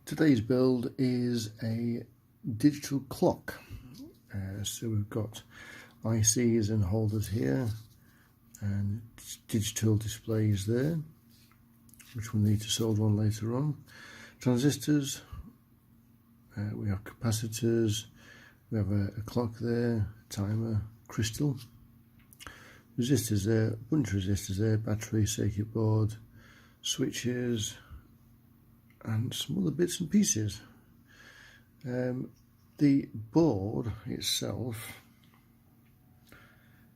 Today's build is a digital clock. So we've got ICs and holders here and digital displays there, which we'll need to solder on later on. Transistors, we have capacitors, we have a clock there, timer, crystal, resistors there, a bunch of resistors there, battery, circuit board, switches, and some other bits and pieces. The board itself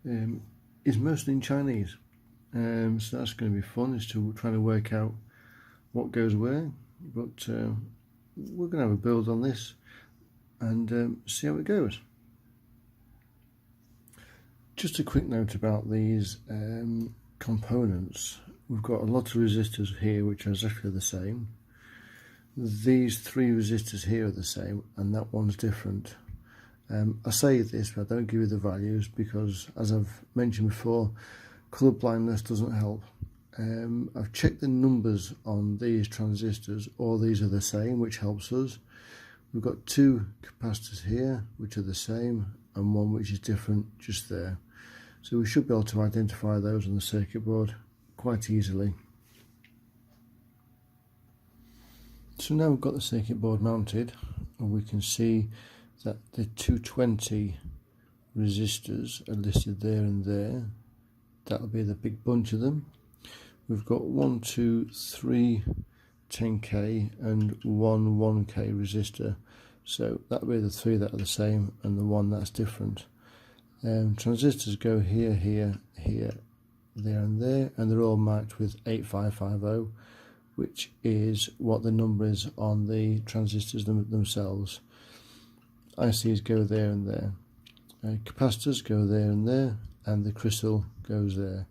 is mostly in Chinese, so that's going to be fun, is to try to work out what goes where, but we're going to have a build on this and see how it goes. Just a quick note about these components. We've got a lot of resistors here which are exactly the same. These three resistors here are the same and that one's different. I say this, but I don't give you the values because, as I've mentioned before, colour blindness doesn't help. I've checked the numbers on these transistors, all these are the same, which helps us. We've got two capacitors here which are the same and one which is different just there. So we should be able to identify those on the circuit board quite easily. So now we've got the circuit board mounted, and we can see that the 220 resistors are listed there and there. That'll be the big bunch of them. We've got 1, 2, 3 10k and 1 1k resistor, so that'll be the three that are the same and the one that's different. Transistors go here, here, here, there and there, and they're all marked with 8550, which is what the number is on the transistors themselves. ICs go there and there, capacitors go there and there, and the crystal goes there.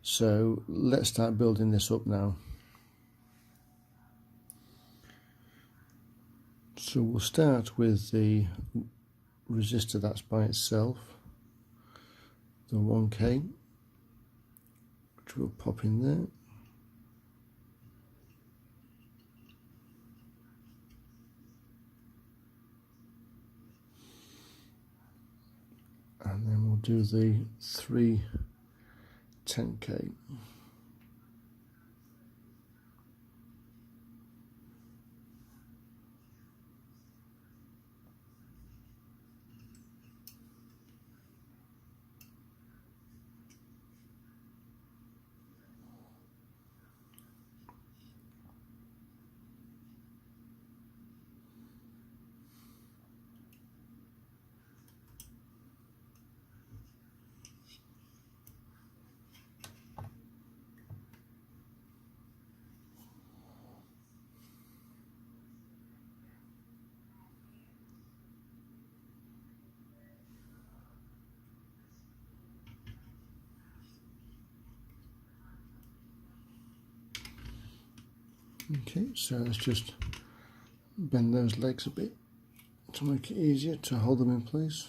So let's start building this up now. So we'll start with the resistor that's by itself, the 1k, which we'll pop in there. And then we'll do the 3 10k. Okay, so let's just bend those legs a bit to make it easier to hold them in place.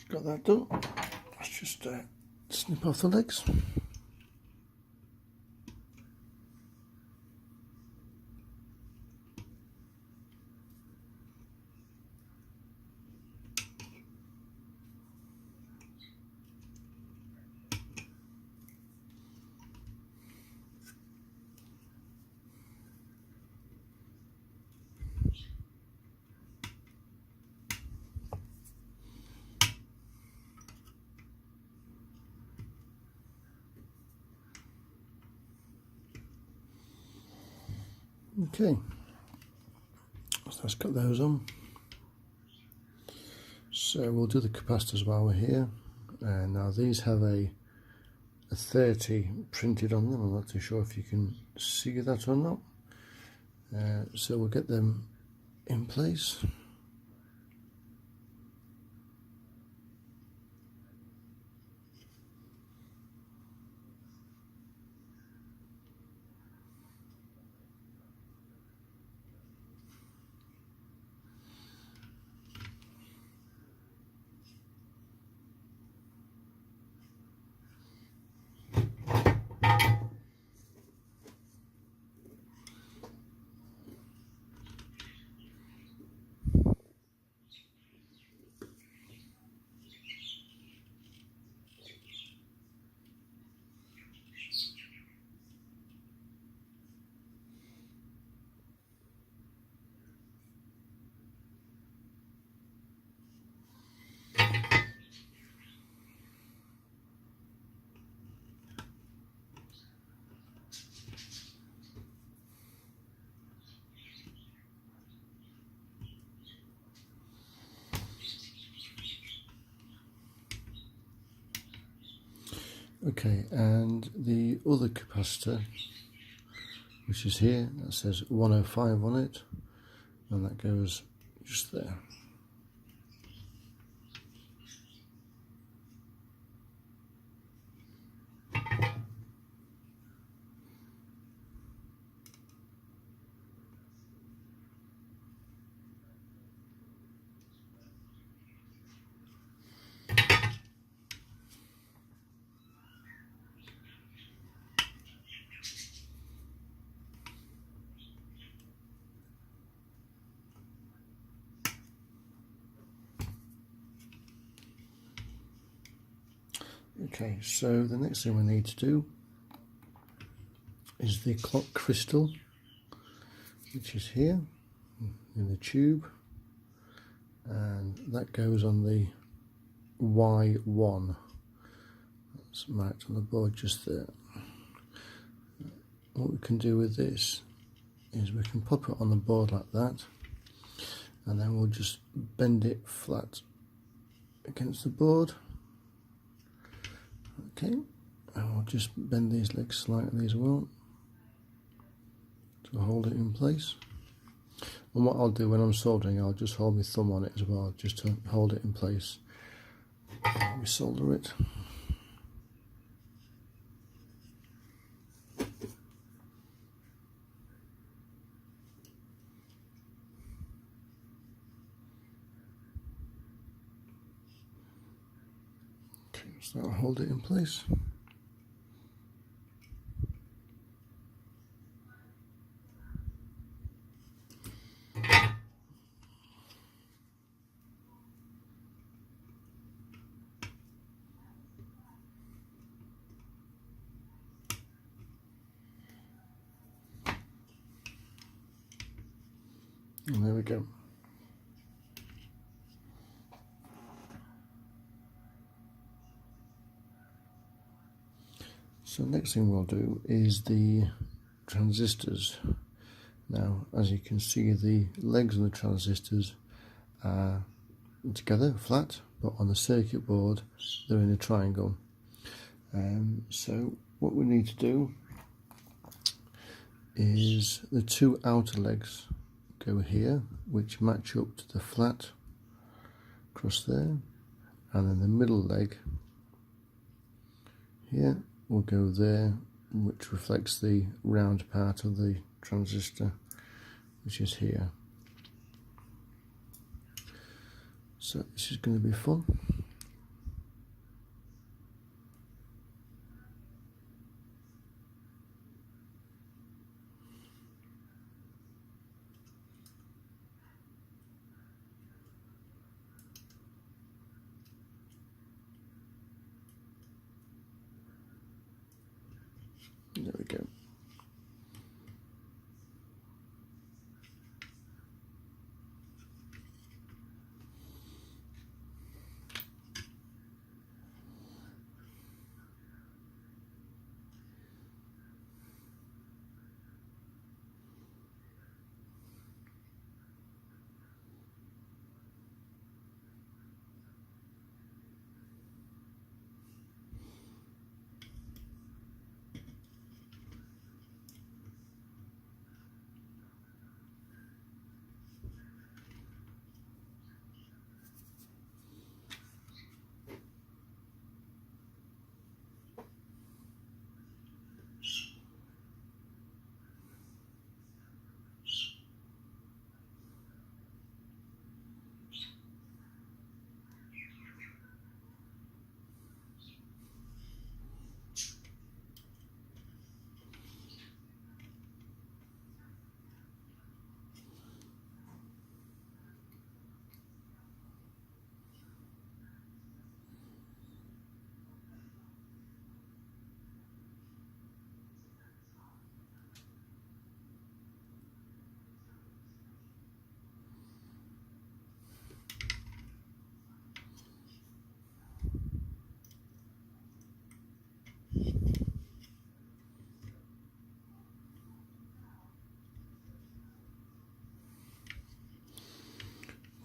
Got that done. Let's just snip off the legs. Okay, so let's cut those on. So we'll do the capacitors while we're here. Now these have a 30 printed on them. I'm not too sure if you can see that or not. So we'll get them in place. Okay, and the other capacitor, which is here, that says 105 on it, and that goes just there. Okay, so the next thing we need to do is the clock crystal, which is here in the tube, and that goes on the Y1. That's marked on the board just there. What we can do with this is we can pop it on the board like that, and then we'll just bend it flat against the board. Okay, and we'll just bend these legs slightly as well to hold it in place. And what I'll do when I'm soldering, I'll just hold my thumb on it as well, just to hold it in place while we solder it. Okay, so I'll hold it in place. And there we go. So next thing we'll do is the transistors. Now, as you can see, the legs of the transistors are together, flat, but on the circuit board they're in a triangle. So what we need to do is the two outer legs go here, which match up to the flat across there, and then the middle leg here will go there, which reflects the round part of the transistor, which is here. So this is going to be fun. There we go.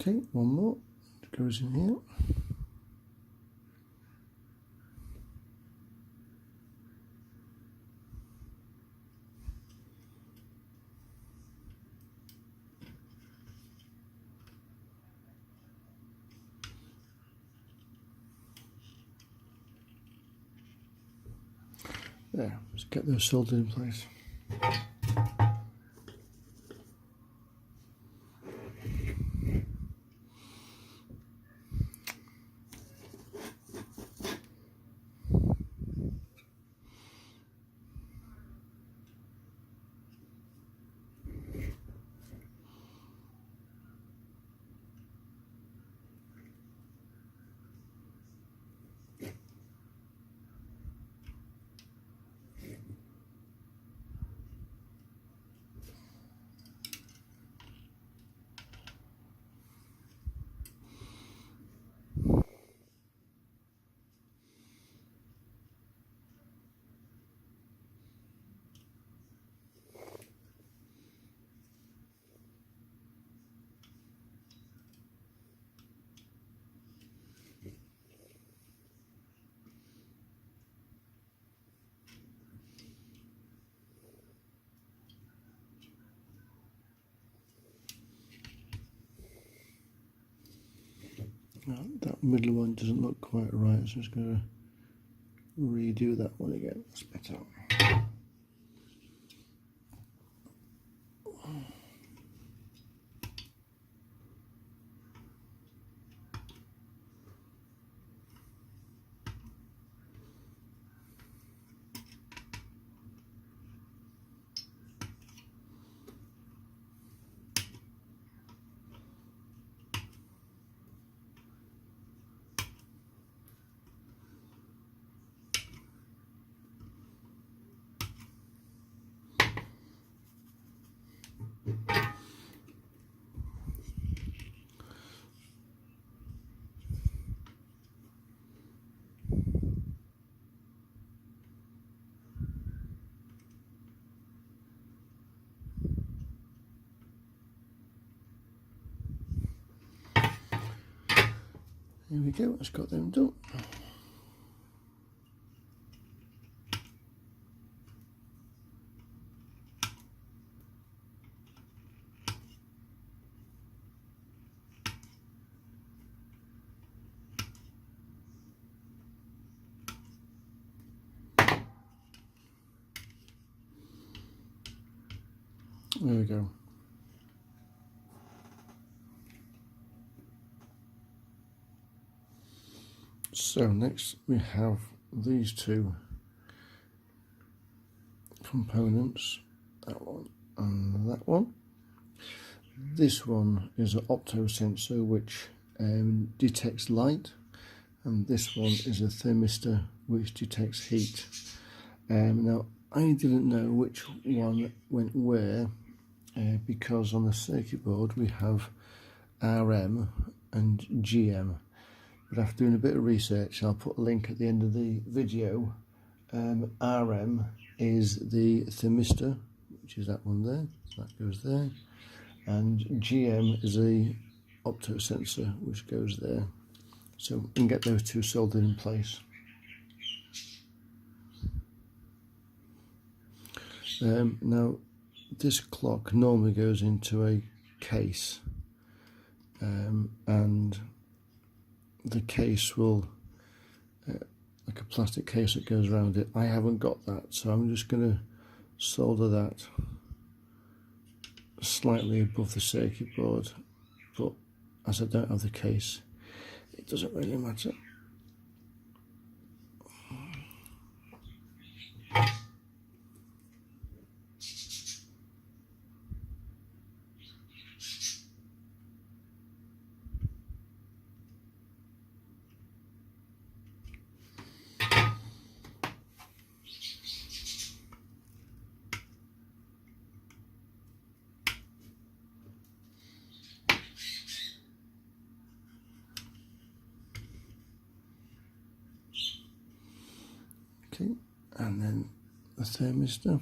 Okay, one more. It goes in here. There, let's get those soldered in place. No, that middle one doesn't look quite right, so I'm just going to redo that one again. That's better. Here we go, it's got them done. There we go. So next we have these two components, that one and that one. This one is an opto sensor which detects light, and this one is a thermistor which detects heat. Now I didn't know which one went where because on the circuit board we have RM and GM, but after doing a bit of research, I'll put a link at the end of the video. RM is the thermistor, which is that one there, so that goes there, and GM is the opto sensor which goes there. So we can get those two soldered in place. Now this clock normally goes into a case, and the case will like a plastic case that goes around it. I haven't got that, so I'm just going to solder that slightly above the circuit board, but as I don't have the case, it doesn't really matter. Okay, and then the thermistor.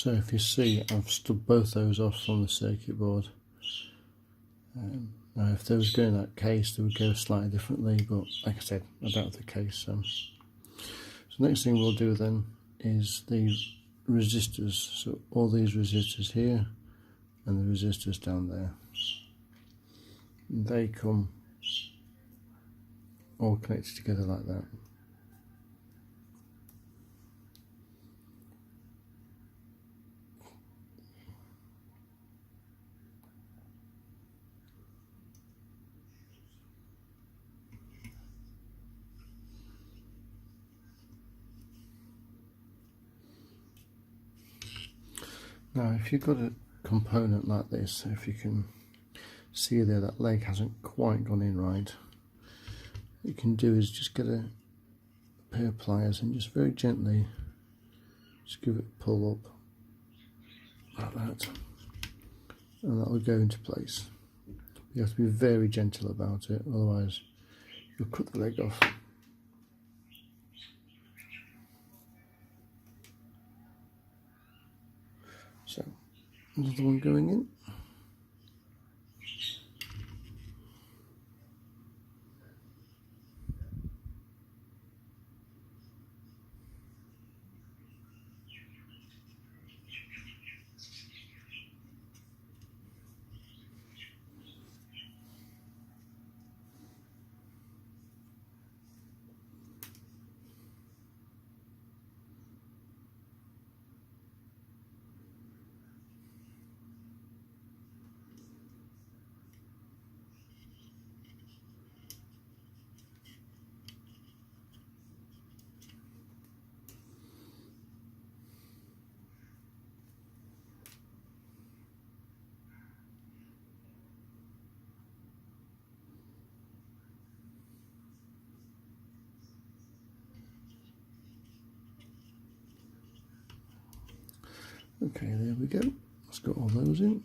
So if you see, I've stubbed both those off from the circuit board. Now if they was going that case, they would go slightly differently, but like I said, I don't have the case. So next thing we'll do then is the resistors. So all these resistors here and the resistors down there, they come all connected together like that. Now if you've got a component like this, if you can see there that leg hasn't quite gone in right, what you can do is just get a pair of pliers and just very gently just give it a pull up like that, and that will go into place. You have to be very gentle about it, otherwise you'll cut the leg off. So another one going in. Okay, there we go. Let's got all those in.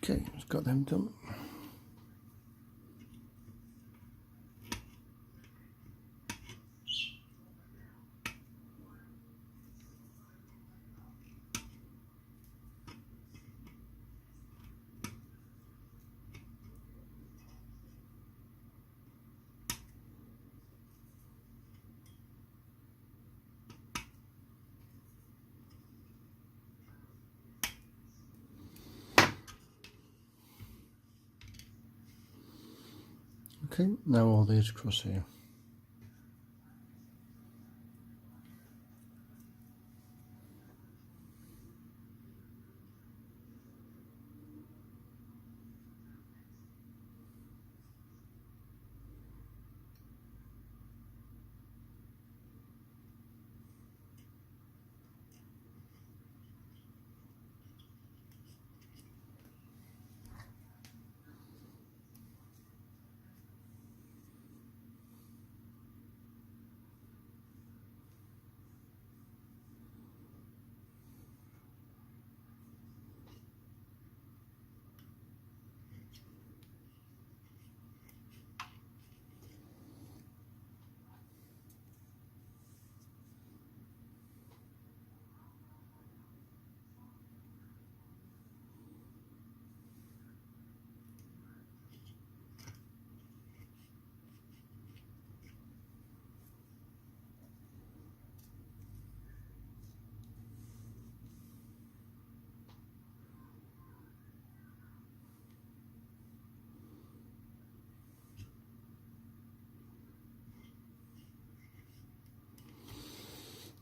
Okay, just got them done. Okay, now all these across here.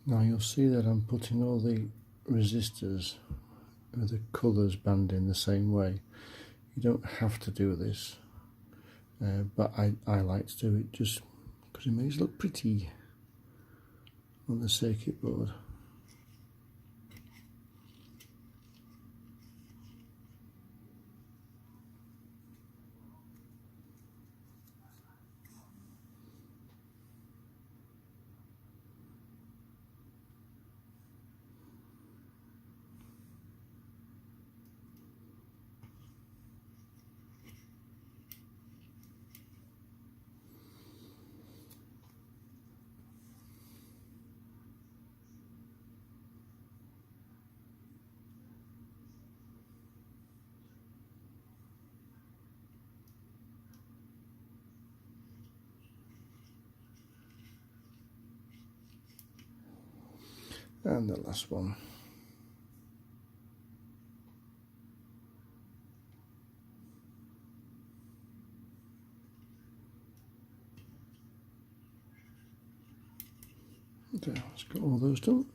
Now you'll see that I'm putting all the resistors with the colours banding the same way. You don't have to do this, but I like to do it just because it makes it look pretty on the circuit board. And the last one. Okay, let's get all those done.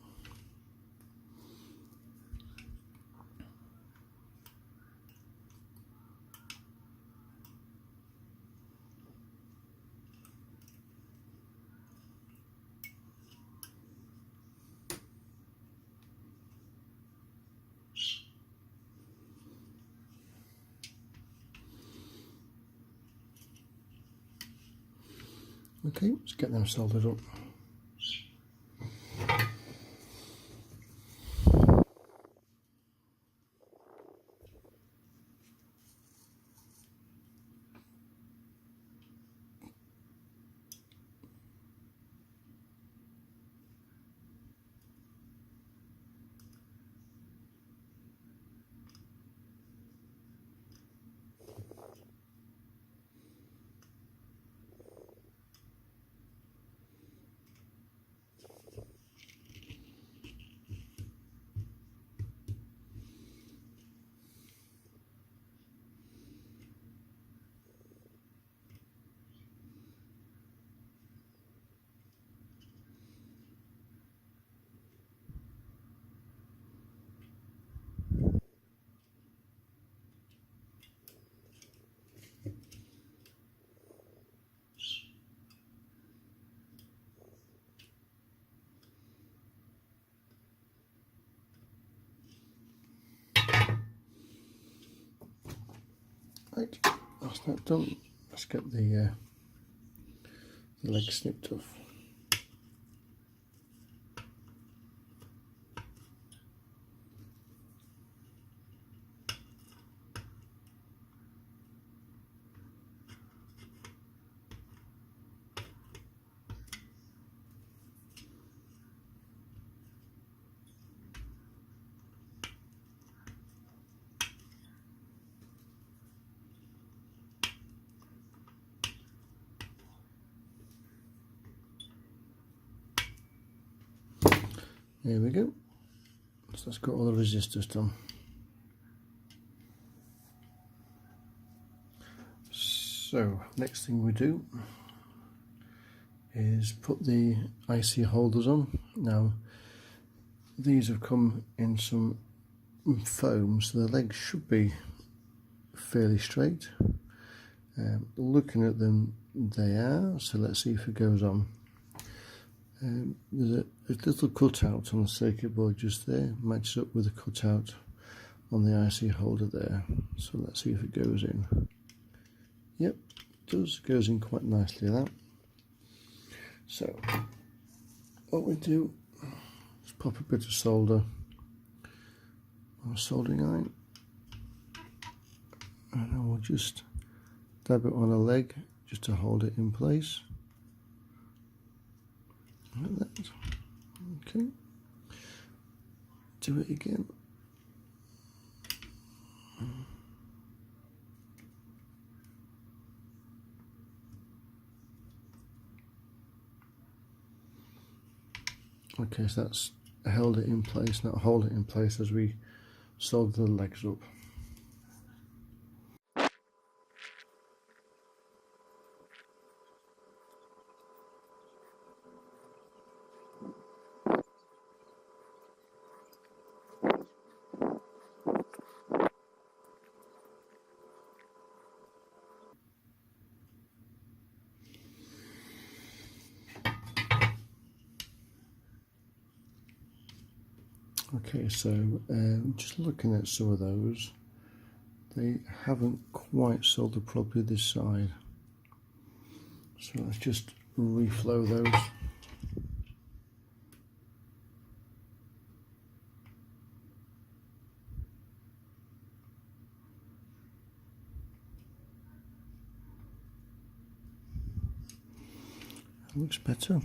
Okay, let's get them soldered up. Right, that's that done. Let's get the leg snipped off. There we go. So let's get all the resistors done. So next thing we do is put the IC holders on. Now these have come in some foam, so the legs should be fairly straight. Looking at them, they are, so let's see if it goes on. There's a little cutout on the circuit board just there, matches up with the cutout on the IC holder there, so let's see if it goes in. Yep, it does, goes in quite nicely, that. So what we do is pop a bit of solder on a soldering iron, and then we'll just dab it on a leg just to hold it in place. Like that. Okay. Do it again. Okay, so that's held it in place, not hold it in place as we solder the legs up. Okay, so just looking at some of those, they haven't quite soldered properly this side. So let's just reflow those. That looks better.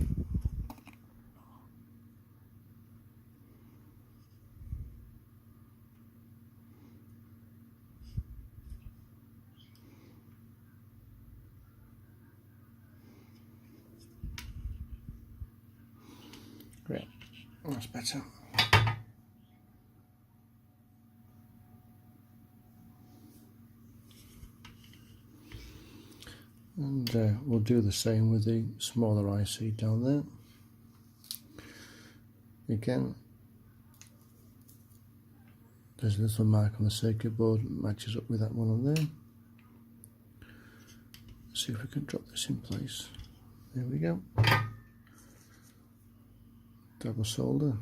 Great, that's better. And we'll do the same with the smaller IC down there. Again, there's a little mark on the circuit board that matches up with that one on there. Let's see if we can drop this in place. There we go. Double solder.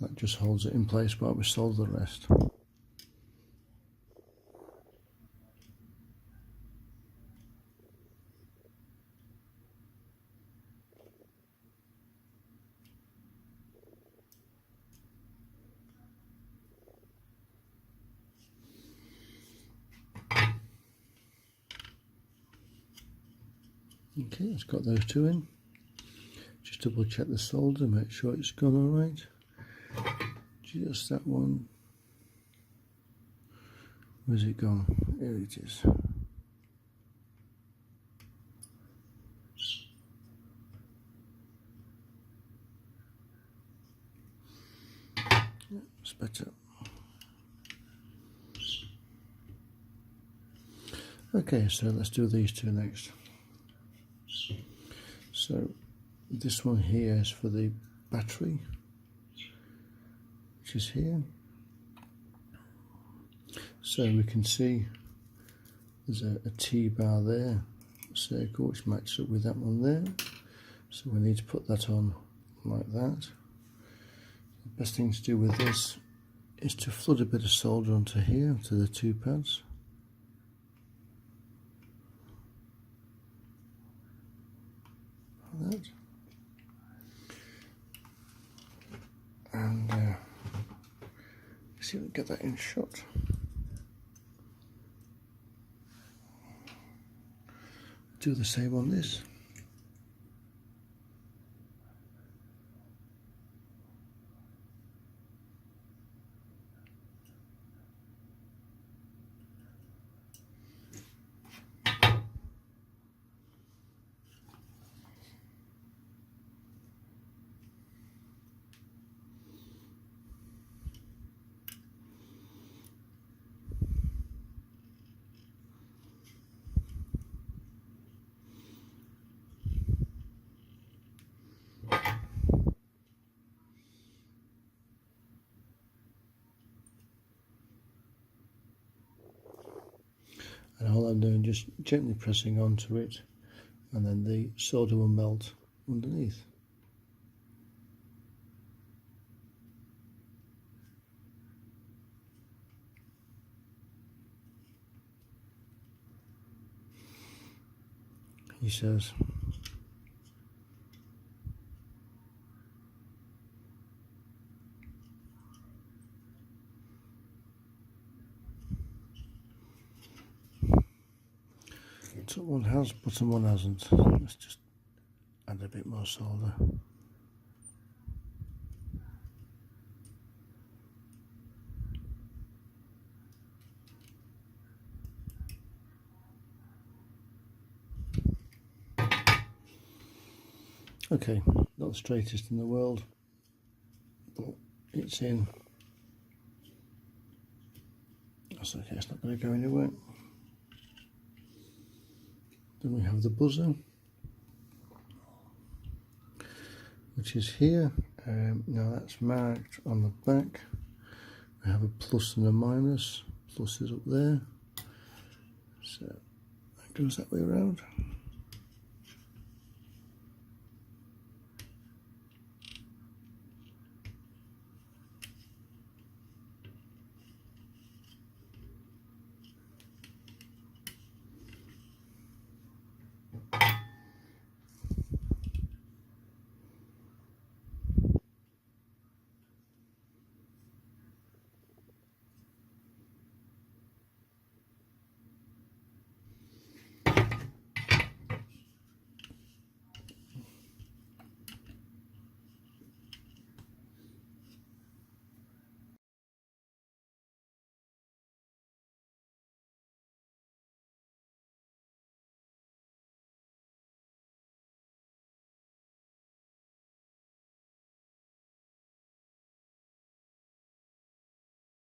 That just holds it in place while we solder the rest. Okay, it's got those two in. Just double check the solder, make sure it's gone alright. Just that one. Where's it gone? Here it is. Yeah, it's better. Okay, so let's do these two next. So this one here is for the battery, which is here. So we can see there's a T-bar there, a circle, which matches up with that one there. So we need to put that on like that. The best thing to do with this is to flood a bit of solder onto here, to the two pads. Like that. And see if we can get that in shot. Do the same on this. And all I'm doing is just gently pressing onto it, and then the solder will melt underneath. He says. Top one has, bottom one hasn't. Let's just add a bit more solder. Okay, not the straightest in the world, but it's in. That's okay, it's not going to go anywhere. Then we have the buzzer. which is here. Now that's marked on the back. We have a plus and a minus. Plus is up there, so that goes that way around.